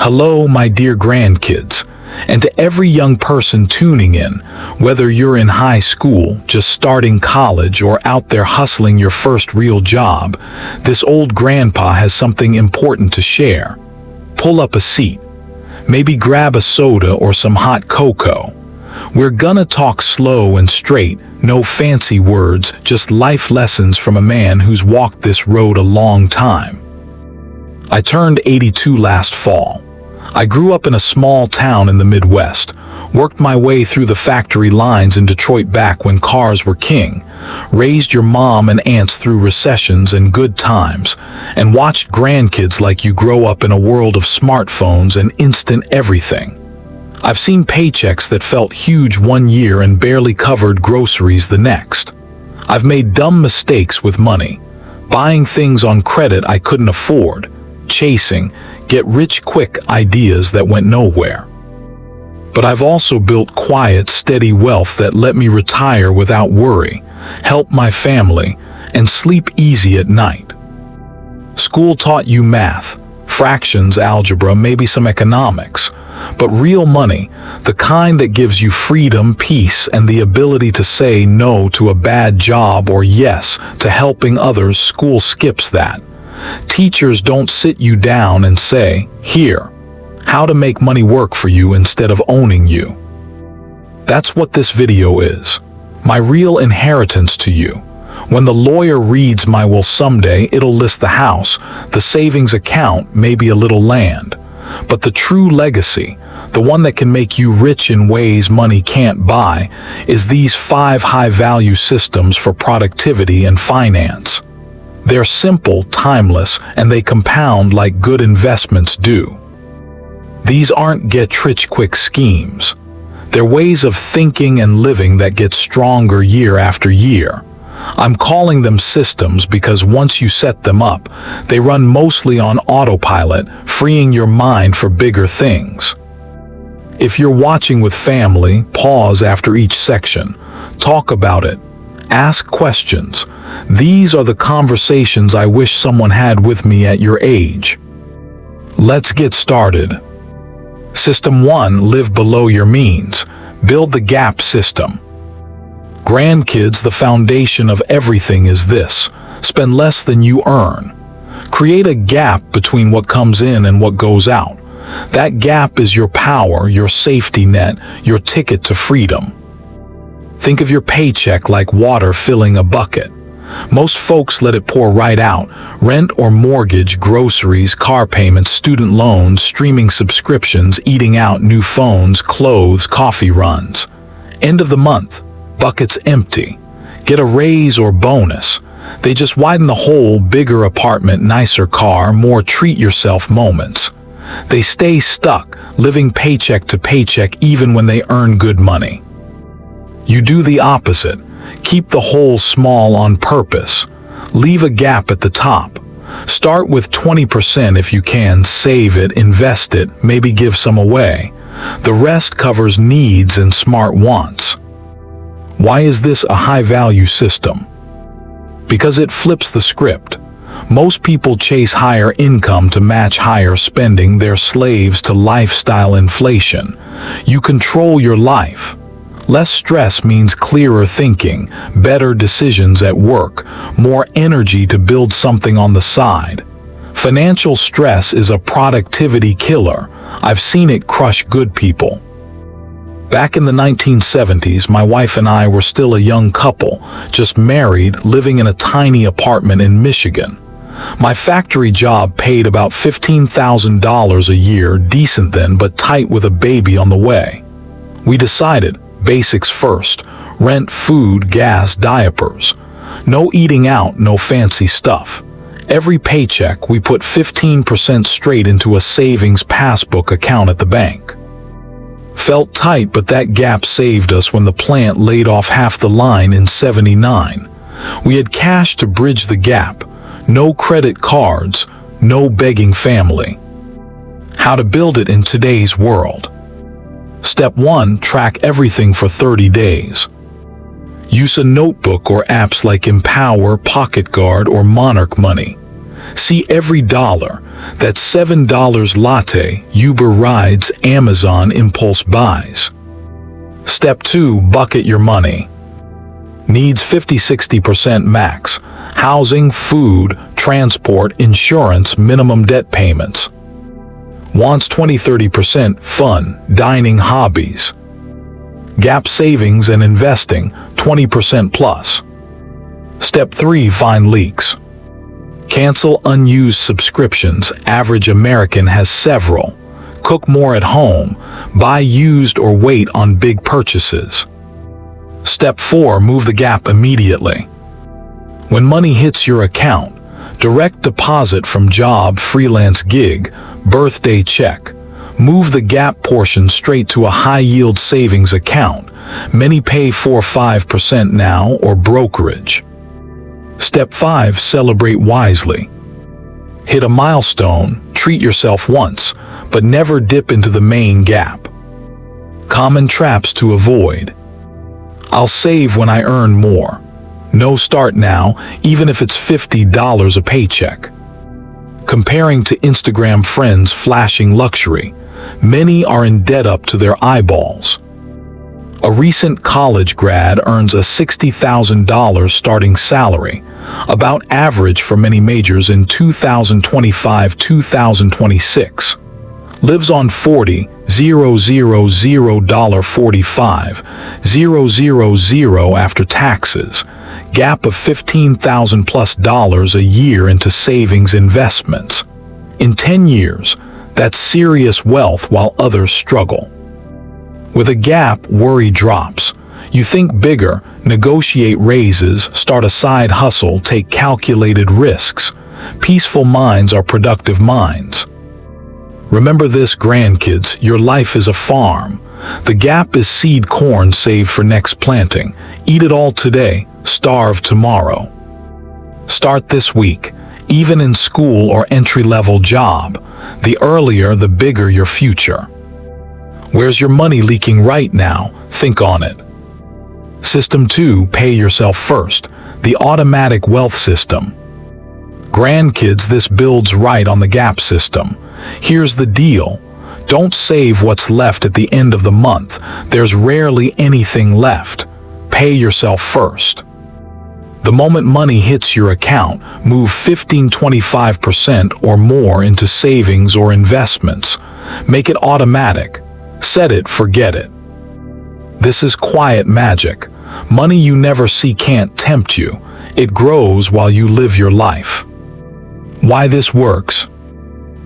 Hello, my dear grandkids, and to every young person tuning in, whether you're in high school, just starting college, or out there hustling your first real job, this old grandpa has something important to share. Pull up a seat. Maybe grab a soda or some hot cocoa. We're gonna talk slow and straight, no fancy words, just life lessons from a man who's walked this road a long time. I turned 82 last fall. I grew up in a small town in the Midwest, worked my way through the factory lines in Detroit back when cars were king, raised your mom and aunts through recessions and good times, and watched grandkids like you grow up in a world of smartphones and instant everything. I've seen paychecks that felt huge one year and barely covered groceries the next. I've made dumb mistakes with money, buying things on credit I couldn't afford, chasing get-rich-quick ideas that went nowhere. But I've also built quiet, steady wealth that let me retire without worry, help my family, and sleep easy at night. School taught you math, fractions, algebra, maybe some economics, but real money, the kind that gives you freedom, peace, and the ability to say no to a bad job or yes to helping others, school skips that. Teachers don't sit you down and say, "Here, how to make money work for you," instead of owning you. That's what this video is. My real inheritance to you. When the lawyer reads my will someday, it'll list the house, the savings account, maybe a little land. But the true legacy, the one that can make you rich in ways money can't buy, is these 5 high-value systems for productivity and finance. They're simple, timeless, and they compound like good investments do. These aren't get-rich-quick schemes. They're ways of thinking and living that get stronger year after year. I'm calling them systems because once you set them up, they run mostly on autopilot, freeing your mind for bigger things. If you're watching with family, pause after each section. Talk about it. Ask questions. These are the conversations I wish someone had with me at your age. Let's get started. System 1, live below your means. Build the gap system. Grandkids, the foundation of everything is this: spend less than you earn. Create a gap between what comes in and what goes out. That gap is your power, your safety net, your ticket to freedom. Think of your paycheck like water filling a bucket. Most folks let it pour right out. Rent or mortgage, groceries, car payments, student loans, streaming subscriptions, eating out, new phones, clothes, coffee runs. End of the month, bucket's empty. Get a raise or bonus. They just widen the hole, bigger apartment, nicer car, more treat-yourself moments. They stay stuck, living paycheck to paycheck even when they earn good money. You do the opposite. Keep the hole small on purpose. Leave a gap at the top. Start with 20% if you can. Save it, invest it, maybe give some away. The rest covers needs and smart wants. Why is this a high-value system? Because it flips the script. Most people chase higher income to match higher spending. They're slaves to lifestyle inflation. You control your life. Less stress means clearer thinking, better decisions at work, more energy to build something on the side. Financial stress is a productivity killer. I've seen it crush good people. Back in the 1970s, my wife and I were still a young couple, just married, living in a tiny apartment in Michigan. My factory job paid about $15,000 a year, decent then, but tight with a baby on the way. We decided, basics first: rent, food, gas, diapers. No eating out, no fancy stuff. Every paycheck, we put 15% straight into a savings passbook account at the bank. Felt tight, but that gap saved us when the plant laid off half the line in '79. We had cash to bridge the gap. No credit cards, no begging family. How to build it in today's world. Step 1, track everything for 30 days. Use a notebook or apps like Empower, Pocket Guard, or Monarch Money. See every dollar. That $7 latte, Uber rides, Amazon impulse buys. Step 2. Bucket your money. Needs 50-60% max. Housing, food, transport, insurance, minimum debt payments. Wants 20-30%. Fun, dining, hobbies. Gap savings and investing, 20% plus. Step 3. Find leaks. Cancel unused subscriptions. Average American has several. Cook more at home. Buy used or wait on big purchases. Step 4. Move the gap immediately. When money hits your account, direct deposit from job, freelance gig, birthday check. Move the gap portion straight to a high-yield savings account. Many pay 4-5% now, or brokerage. Step 5. Celebrate wisely. Hit a milestone, treat yourself once, but never dip into the main gap. Common traps to avoid. I'll save when I earn more. No, start now, even if it's $50 a paycheck. Comparing to Instagram friends flashing luxury. Many are in debt up to their eyeballs. A recent college grad earns a $60,000 starting salary, about average for many majors in 2025-2026. Lives on $40,000.45 after taxes. Gap of $15,000 plus a year into savings investments. In 10 years, that's serious wealth while others struggle. With a gap, worry drops. You think bigger, negotiate raises, start a side hustle, take calculated risks. Peaceful minds are productive minds. Remember this, grandkids, your life is a farm. The gap is seed corn saved for next planting. Eat it all today, starve tomorrow. Start this week, even in school or entry-level job. The earlier, the bigger your future. Where's your money leaking right now? Think on it. System 2. Pay yourself first. The automatic wealth system. Grandkids, this builds right on the gap system. Here's the deal. Don't save what's left at the end of the month. There's rarely anything left. Pay yourself first. The moment money hits your account, move 15-25% or more into savings or investments. Make it automatic. Set it, forget it. This is quiet magic. Money you never see can't tempt you. It grows while you live your life. Why this works?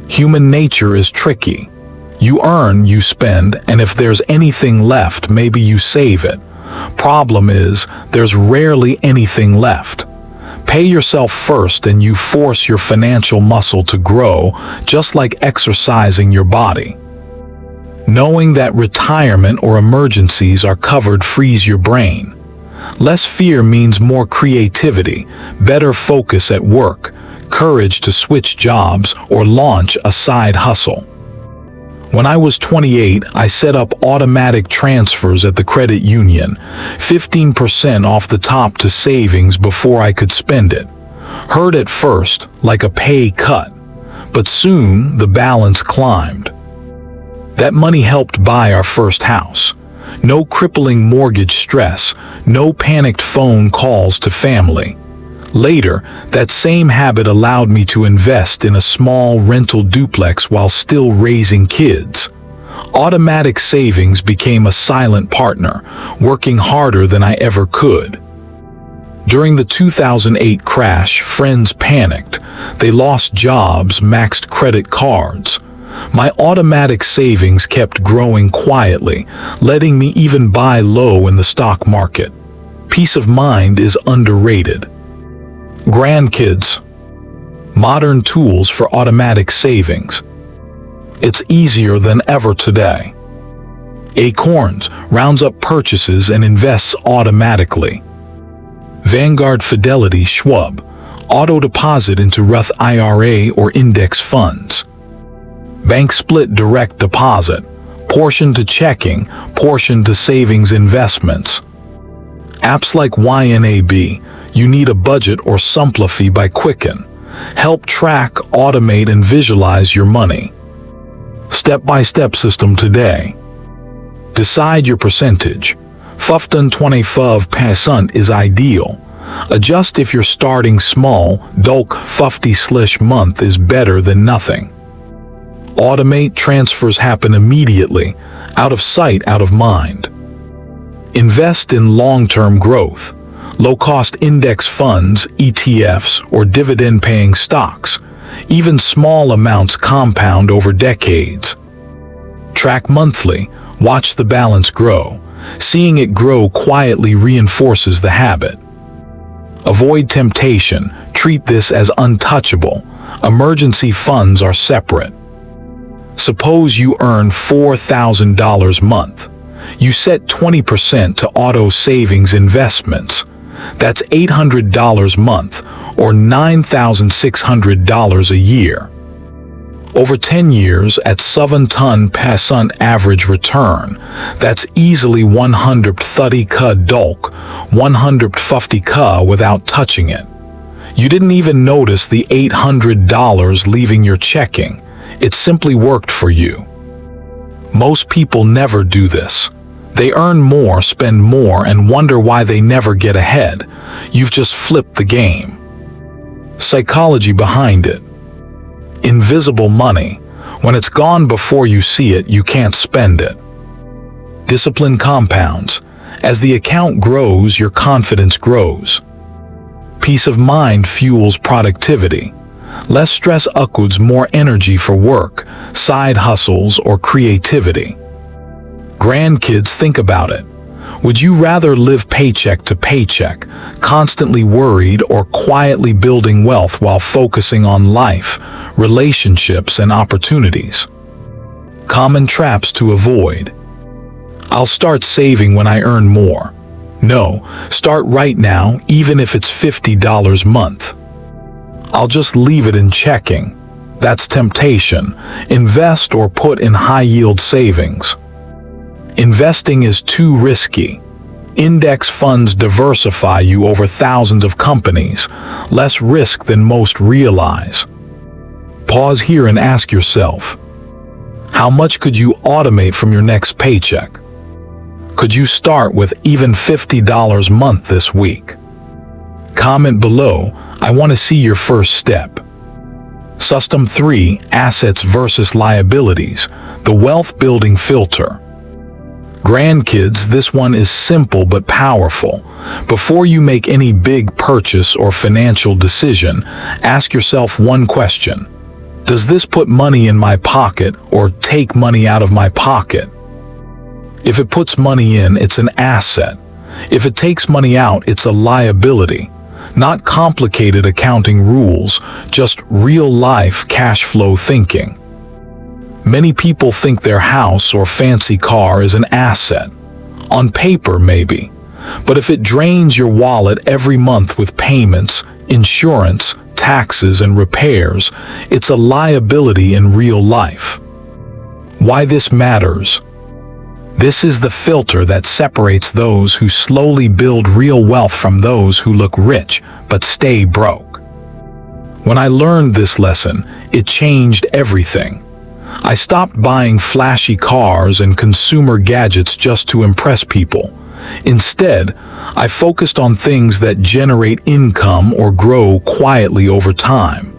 Human nature is tricky. You earn, you spend, and if there's anything left, maybe you save it. Problem is, there's rarely anything left. Pay yourself first and you force your financial muscle to grow, just like exercising your body. Knowing that retirement or emergencies are covered frees your brain. Less fear means more creativity, better focus at work, courage to switch jobs or launch a side hustle. When I was 28, I set up automatic transfers at the credit union, 15% off the top to savings before I could spend it. Hurt at first, like a pay cut, but soon the balance climbed. That money helped buy our first house. No crippling mortgage stress, no panicked phone calls to family. Later, that same habit allowed me to invest in a small rental duplex while still raising kids. Automatic savings became a silent partner, working harder than I ever could. During the 2008 crash, friends panicked. They lost jobs, maxed credit cards. My automatic savings kept growing quietly, letting me even buy low in the stock market. Peace of mind is underrated. Grandkids. Modern tools for automatic savings. It's easier than ever today. Acorns rounds up purchases and invests automatically. Vanguard Fidelity Schwab. Auto deposit into Roth IRA or index funds. Bank split direct deposit. Portion to checking, portion to savings investments. Apps like YNAB. You need a budget or Simplify by Quicken. help track, automate, and visualize your money. Step-by-step system today. Decide your percentage. 15% is ideal. Adjust if you're starting small. Dolk 50/month is better than nothing. Automate. Transfers happen immediately, out of sight, out of mind. Invest in long-term growth. Low-cost index funds, ETFs, or dividend-paying stocks. Even small amounts compound over decades. Track monthly. Watch the balance grow. Seeing it grow quietly reinforces the habit. Avoid temptation. Treat this as untouchable. Emergency funds are separate. Suppose you earn $4,000 a month. You set 20% to auto savings investments. That's $800 a month, or $9,600 a year. Over 10 years at 7% average return, that's easily 130k dolk, 150k without touching it. You didn't even notice the $800 leaving your checking. It simply worked for you. Most people never do this. They earn more, spend more, and wonder why they never get ahead. You've just flipped the game. Psychology behind it. Invisible money. When it's gone before you see it, you can't spend it. Discipline compounds. As the account grows, your confidence grows. Peace of mind fuels productivity. Less stress equals more energy for work, side hustles, or creativity. Grandkids, think about it. Would you rather live paycheck to paycheck, constantly worried, or quietly building wealth while focusing on life, relationships, and opportunities? Common traps to avoid. I'll start saving when I earn more. No, start right now, even if it's $50 a month. I'll just leave it in checking. That's temptation. Invest or put in high-yield savings. Investing is too risky. Index funds diversify you over thousands of companies, less risk than most realize. Pause here and ask yourself, how much could you automate from your next paycheck? Could you start with even $50 a month this week? Comment below. I want to see your first step. System 3, Assets versus Liabilities, the wealth building filter. Grandkids, this one is simple but powerful. Before you make any big purchase or financial decision, ask yourself one question. Does this put money in my pocket or take money out of my pocket? If it puts money in, it's an asset. If it takes money out, it's a liability. Not complicated accounting rules, just real-life cash flow thinking. Many people think their house or fancy car is an asset. On paper, maybe. But if it drains your wallet every month with payments, insurance, taxes, and repairs, it's a liability in real life. Why this matters? This is the filter that separates those who slowly build real wealth from those who look rich but stay broke. When I learned this lesson, it changed everything. I stopped buying flashy cars and consumer gadgets just to impress people. Instead, I focused on things that generate income or grow quietly over time.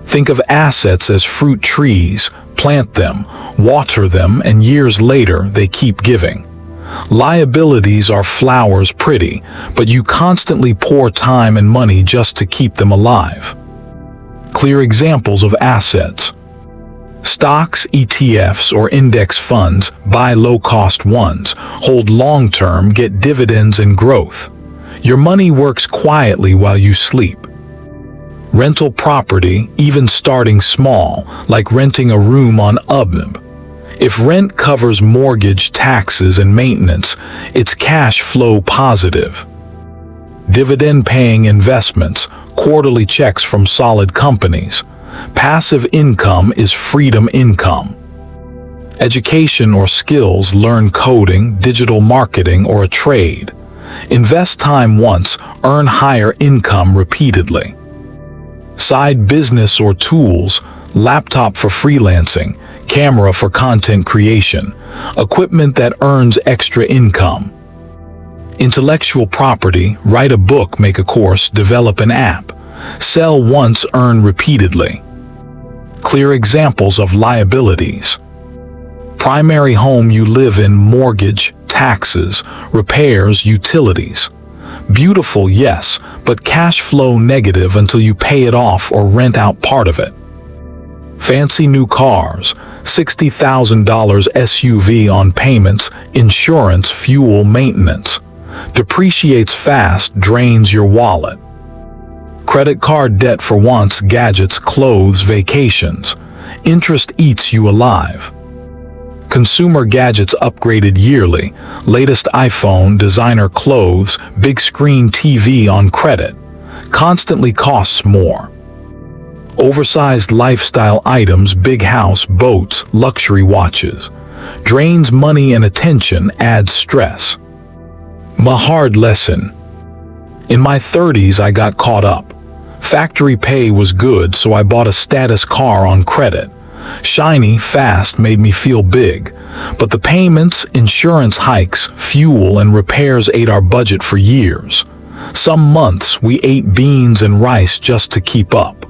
Think of assets as fruit trees. Plant them, water them, and years later they keep giving. Liabilities are flowers, pretty, but you constantly pour time and money just to keep them alive. Clear examples of assets. Stocks, ETFs, or index funds. Buy low-cost ones. Hold long-term, get dividends and growth. Your money works quietly while you sleep. Rental property, even starting small, like renting a room on Ubnib. If rent covers mortgage, taxes, and maintenance, it's cash flow positive. Dividend-paying investments, quarterly checks from solid companies. Passive income is freedom income. Education or skills, learn coding, digital marketing, or a trade. Invest time once, earn higher income repeatedly. Side business or tools: laptop for freelancing, camera for content creation, equipment that earns extra income. Intellectual property: write a book, make a course, develop an app. Sell once, earn repeatedly. Clear examples of liabilities: primary home you live in, mortgage, taxes, repairs, utilities. Beautiful, yes, but cash flow negative until you pay it off or rent out part of it. Fancy new cars, $60,000 SUV on payments, insurance, fuel, maintenance. Depreciates fast, drains your wallet. Credit card debt for wants, gadgets, clothes, vacations. Interest eats you alive. Consumer gadgets upgraded yearly, latest iPhone, designer clothes, big screen TV on credit. Constantly costs more. Oversized lifestyle items, big house, boats, luxury watches. Drains money and attention, adds stress. My hard lesson. In my 30s I got caught up. Factory pay was good, so I bought a status car on credit. Shiny, fast, made me feel big. But the payments, insurance hikes, fuel, and repairs ate our budget for years. Some months we ate beans and rice just to keep up.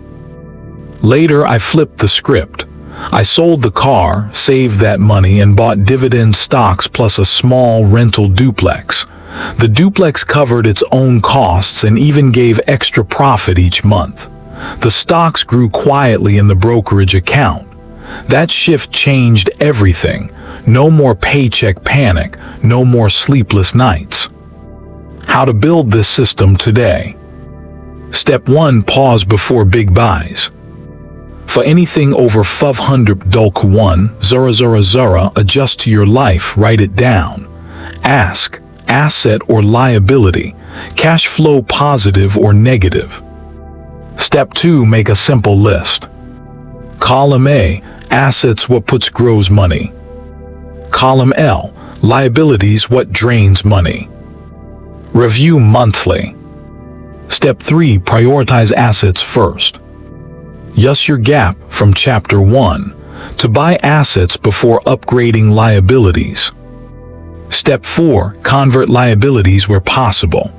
Later I flipped the script. I sold the car, saved that money, and bought dividend stocks plus a small rental duplex. The duplex covered its own costs and even gave extra profit each month. The stocks grew quietly in the brokerage account. That shift changed everything. No more paycheck panic, no more sleepless nights. How to build this system today. Step 1. Pause before big buys. For anything over $500, adjust to your life, write it down. Ask, asset or liability, cash flow positive or negative. Step 2. Make a simple list. Column A, assets, what grows money. Column L, liabilities, what drains money. Review monthly. Step 3. Prioritize assets first. Use your gap from Chapter 1 to buy assets before upgrading liabilities. Step 4. Convert liabilities where possible.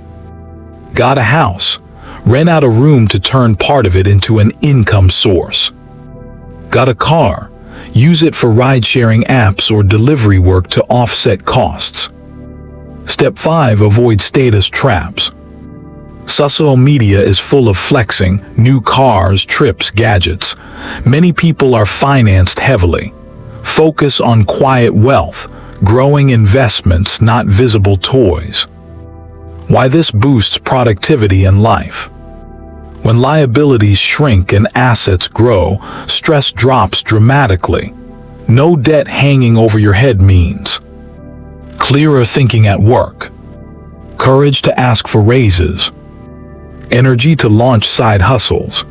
Got a house? Rent out a room to turn part of it into an income source. Got a car? Use it for ride-sharing apps or delivery work to offset costs. Step 5. Avoid status traps. Social media is full of flexing, new cars, trips, gadgets. Many people are financed heavily. Focus on quiet wealth, growing investments, not visible toys. Why this boosts productivity and life. When liabilities shrink and assets grow, stress drops dramatically. No debt hanging over your head means clearer thinking at work, courage to ask for raises, energy to launch side hustles,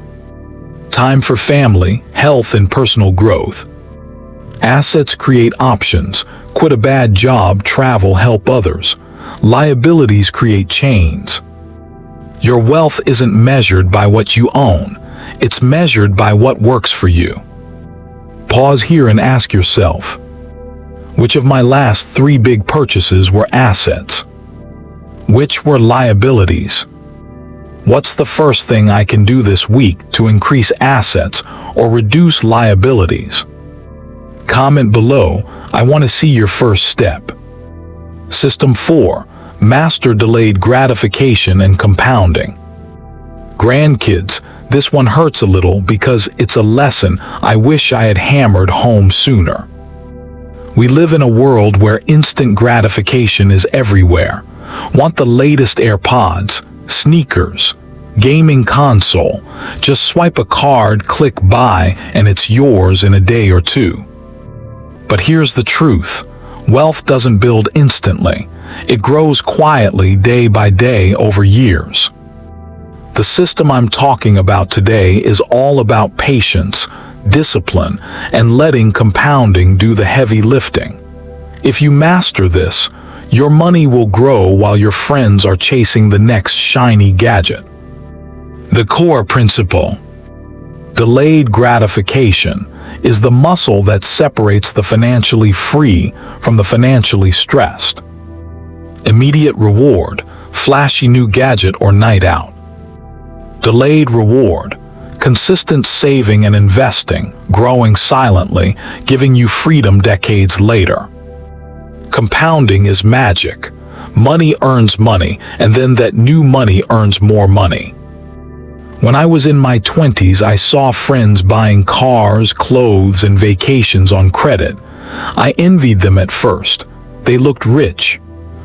time for family, health, and personal growth. Assets create options. Quit a bad job, travel, help others. Liabilities create chains. Your wealth isn't measured by what you own. It's measured by what works for you. Pause here and ask yourself, which of my last 3 big purchases were assets? Which were liabilities? What's the first thing I can do this week to increase assets or reduce liabilities? Comment below. I want to see your first step. System 4. Master delayed gratification and compounding. Grandkids, this one hurts a little because it's a lesson I wish I had hammered home sooner. We live in a world where instant gratification is everywhere. Want the latest AirPods, sneakers, gaming console? Just swipe a card, click buy, and it's yours in a day or two. But here's the truth. Wealth doesn't build instantly. It grows quietly day by day over years. The system I'm talking about today is all about patience, discipline, and letting compounding do the heavy lifting. If you master this, your money will grow while your friends are chasing the next shiny gadget. The core principle. Delayed gratification is the muscle that separates the financially free from the financially stressed. Immediate reward, flashy new gadget or night out. Delayed reward, consistent saving and investing, growing silently, giving you freedom decades later. Compounding is magic. Money earns money, and then that new money earns more money. When I was in my 20s, I saw friends buying cars, clothes, and vacations on credit. I envied them at first. They looked rich.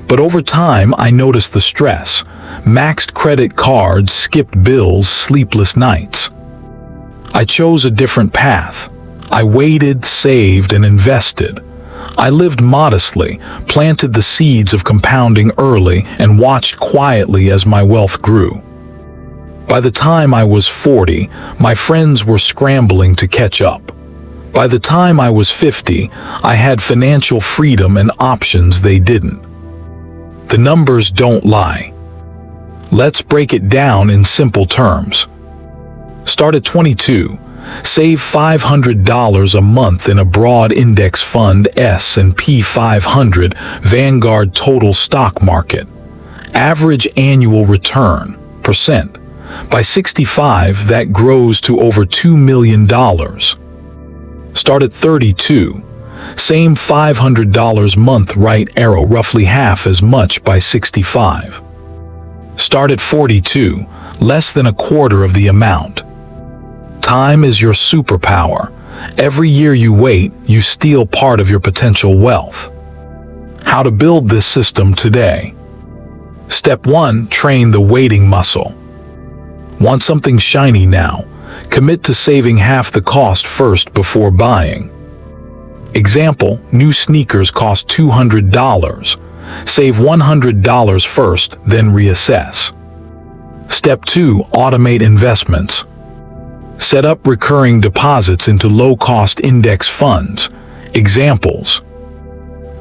But over time, I noticed the stress. Maxed credit cards, skipped bills, sleepless nights. I chose a different path. I waited, saved, and invested. I lived modestly, planted the seeds of compounding early, and watched quietly as my wealth grew. By the time I was 40, my friends were scrambling to catch up. By the time I was 50, I had financial freedom and options they didn't. The numbers don't lie. Let's break it down in simple terms. Start at 22. Save $500 a month in a broad index fund, S&P 500, Vanguard Total Stock Market. Average annual return, %. By 65, that grows to over $2 million. Start at 32. Same $500 month, right arrow, roughly half as much by 65. Start at 42, less than a quarter of the amount. Time is your superpower. Every year you wait, you steal part of your potential wealth. How to build this system today. Step 1, train the waiting muscle. Want something shiny now? Commit to saving half the cost first before buying. Example, new sneakers cost $200. Save $100 first, then reassess. Step 2, automate investments. Set up recurring deposits into low-cost index funds. Examples: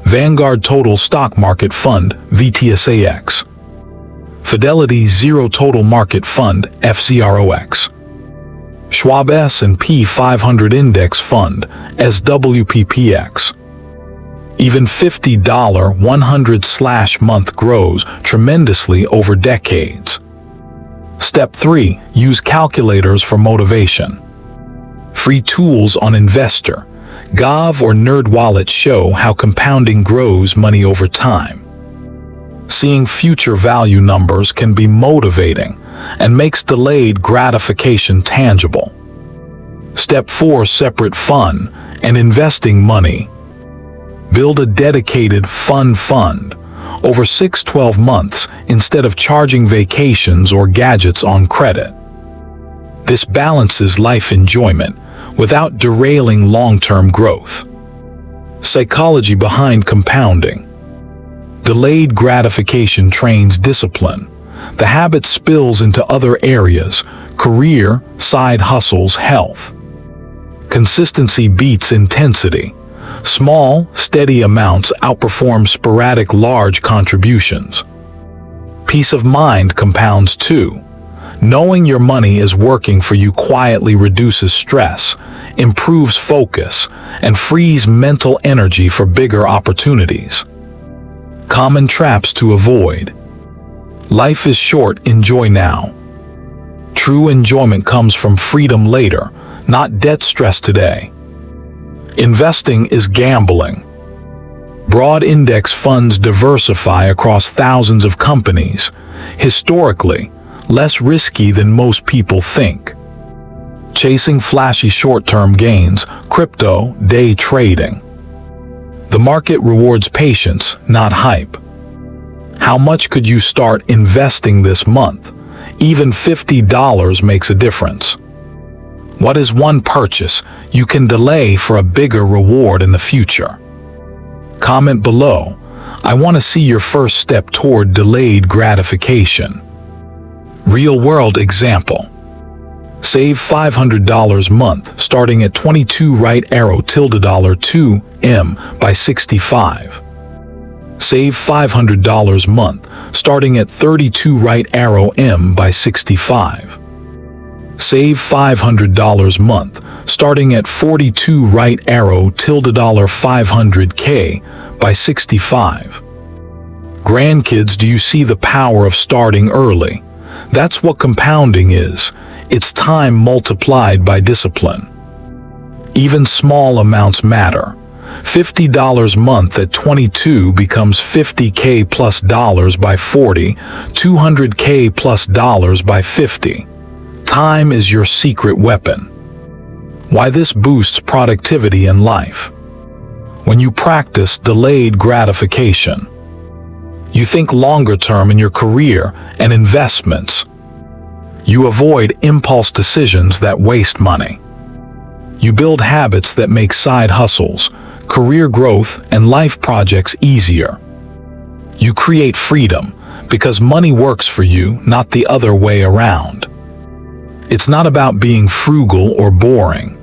Vanguard Total Stock Market Fund, VTSAX. Fidelity Zero Total Market Fund, FZROX. Schwab S&P 500 Index Fund, SWPPX. Even $50 100/month grows tremendously over decades. Step 3, use calculators for motivation. Free tools on Investor, Gov or NerdWallet show how compounding grows money over time. Seeing future value numbers can be motivating and makes delayed gratification tangible. Step 4, separate fun and investing money. Build a dedicated fund over 6-12 months instead of charging vacations or gadgets on credit. This balances life enjoyment without derailing long-term growth. Psychology behind compounding. Delayed gratification trains discipline. The habit spills into other areas: career, side hustles, health. Consistency beats intensity. Small, steady amounts outperform sporadic large contributions. Peace of mind compounds too. Knowing your money is working for you quietly reduces stress, improves focus, and frees mental energy for bigger opportunities. Common traps to avoid. Life is short, enjoy now. True enjoyment comes from freedom later, not debt stress today. Investing is gambling. Broad index funds diversify across thousands of companies. Historically, less risky than most people think. Chasing flashy short-term gains, crypto, day trading. The market rewards patience, not hype. How much could you start investing this month? Even $50 makes a difference. What is one purchase you can delay for a bigger reward in the future? Comment below. I want to see your first step toward delayed gratification. Real-world example. Save $500 month starting at 22 right arrow $2M by 65. Save $500 month starting at 32 right arrow M by 65. Save $500 a month, starting at 42 right arrow $500K by 65. Grandkids, do you see the power of starting early? That's what compounding is. It's time multiplied by discipline. Even small amounts matter. $50 a month at 22 becomes $50K plus dollars by 40, $200K plus dollars by 50. Time is your secret weapon. Why this boosts productivity in life? When you practice delayed gratification, you think longer term in your career and investments. You avoid impulse decisions that waste money. You build habits that make side hustles, career growth, and life projects easier. You create freedom because money works for you, not the other way around. It's not about being frugal or boring.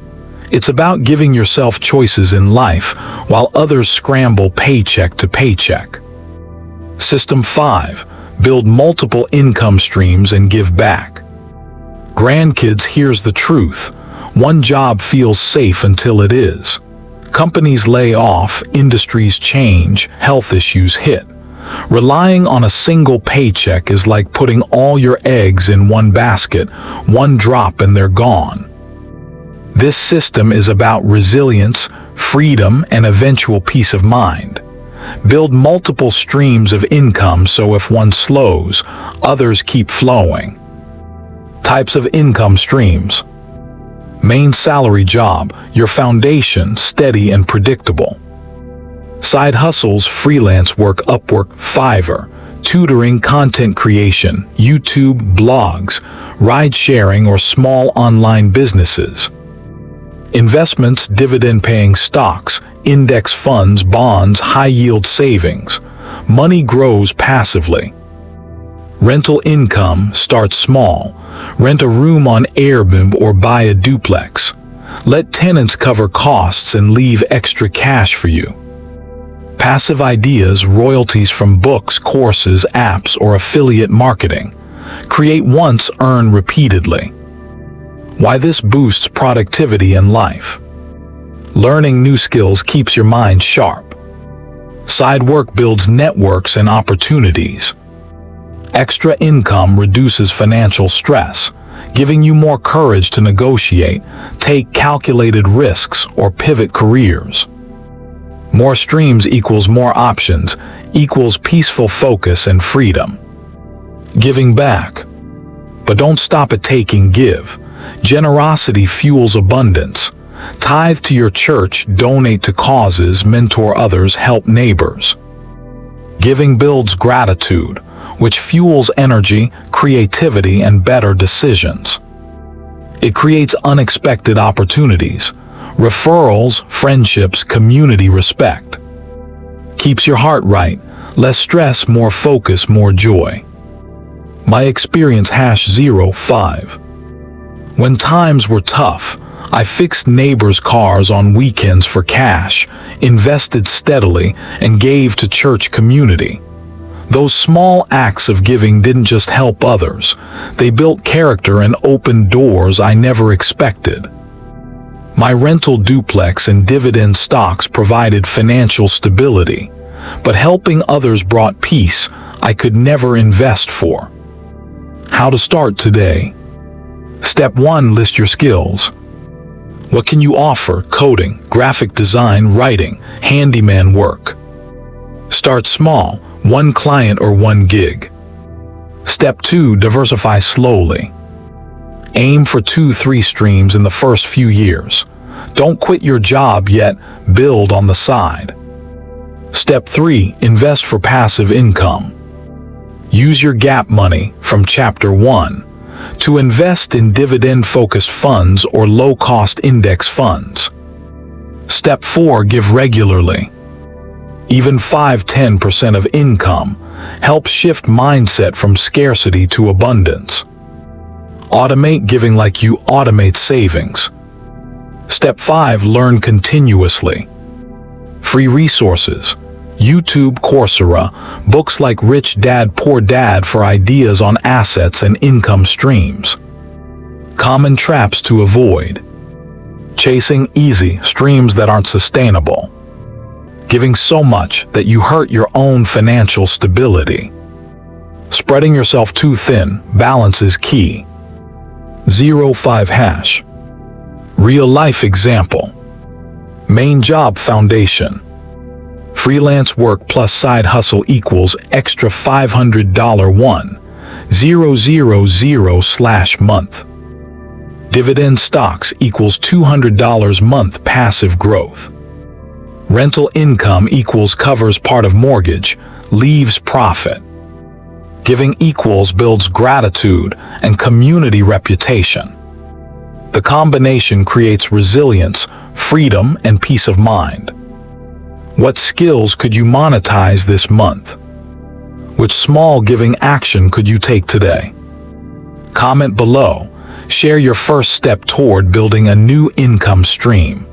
It's about giving yourself choices in life while others scramble paycheck to paycheck. System 5. Build multiple income streams and give back. Grandkids, here's the truth. One job feels safe until it is. Companies lay off, industries change, health issues hit. Relying on a single paycheck is like putting all your eggs in one basket, one drop and they're gone. This system is about resilience, freedom, and eventual peace of mind. Build multiple streams of income so if one slows, others keep flowing. Types of income streams. Main salary job, your foundation, steady and predictable. Side hustles, freelance work, Upwork, Fiverr. Tutoring, content creation, YouTube, blogs, ride sharing, or small online businesses. Investments, dividend-paying stocks, index funds, bonds, high-yield savings. Money grows passively. Rental income, start small. Rent a room on Airbnb or buy a duplex. Let tenants cover costs and leave extra cash for you. Passive ideas, royalties from books, courses, apps, or affiliate marketing. Create once, earn repeatedly. Why this boosts productivity in life? Learning new skills keeps your mind sharp. Side work builds networks and opportunities. Extra income reduces financial stress, giving you more courage to negotiate, take calculated risks, or pivot careers. More streams equals more options, equals peaceful focus and freedom. Giving back. But don't stop at taking, give. Generosity fuels abundance. Tithe to your church, donate to causes, mentor others, help neighbors. Giving builds gratitude, which fuels energy, creativity, and better decisions. It creates unexpected opportunities, referrals, friendships, community respect. Keeps your heart right, less stress, more focus, more joy. My experience #05. When times were tough, I fixed neighbors' cars on weekends for cash, invested steadily, and gave to church community. Those small acts of giving didn't just help others, they built character and opened doors I never expected. My rental duplex and dividend stocks provided financial stability, but helping others brought peace I could never invest for. How to start today? Step 1. List your skills. What can you offer? Coding, graphic design, writing, handyman work. Start small, one client or one gig. Step 2. Diversify slowly. Aim for 2-3 streams in the first few years. Don't quit your job yet, build on the side. Step 3. Invest for passive income. Use your gap money from Chapter 1 to invest in dividend-focused funds or low-cost index funds. Step 4. Give regularly. Even 5-10% of income helps shift mindset from scarcity to abundance. Automate giving like you automate savings. Step 5. Learn continuously. Free resources. YouTube, Coursera, books like Rich Dad, Poor Dad for ideas on assets and income streams. Common traps to avoid. Chasing easy streams that aren't sustainable. Giving so much that you hurt your own financial stability. Spreading yourself too thin, balance is key. 05 hash. Real life example. Main job foundation. Freelance work plus side hustle equals extra $500 1,000/month. Dividend stocks equals $200 month passive growth. Rental income equals covers part of mortgage, leaves profit. Giving equals builds gratitude and community reputation. The combination creates resilience, freedom, and peace of mind. What skills could you monetize this month? Which small giving action could you take today? Comment below. Share your first step toward building a new income stream.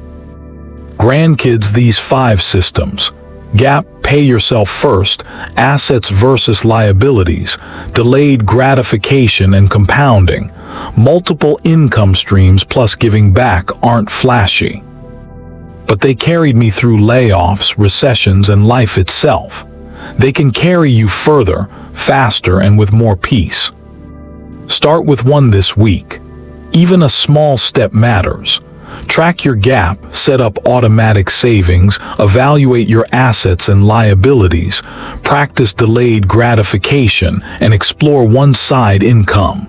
Grandkids, these 5 systems. Gap, pay yourself first, assets versus liabilities, delayed gratification and compounding, multiple income streams plus giving back aren't flashy. But they carried me through layoffs, recessions, and life itself. They can carry you further, faster, and with more peace. Start with one this week. Even a small step matters. Track your gap, set up automatic savings, evaluate your assets and liabilities, practice delayed gratification, and explore one-side income.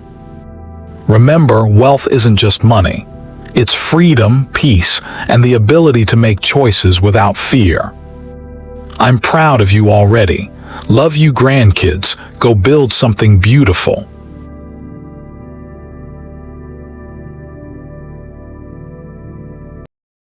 Remember, wealth isn't just money. It's freedom, peace, and the ability to make choices without fear. I'm proud of you already. Love you, grandkids. Go build something beautiful.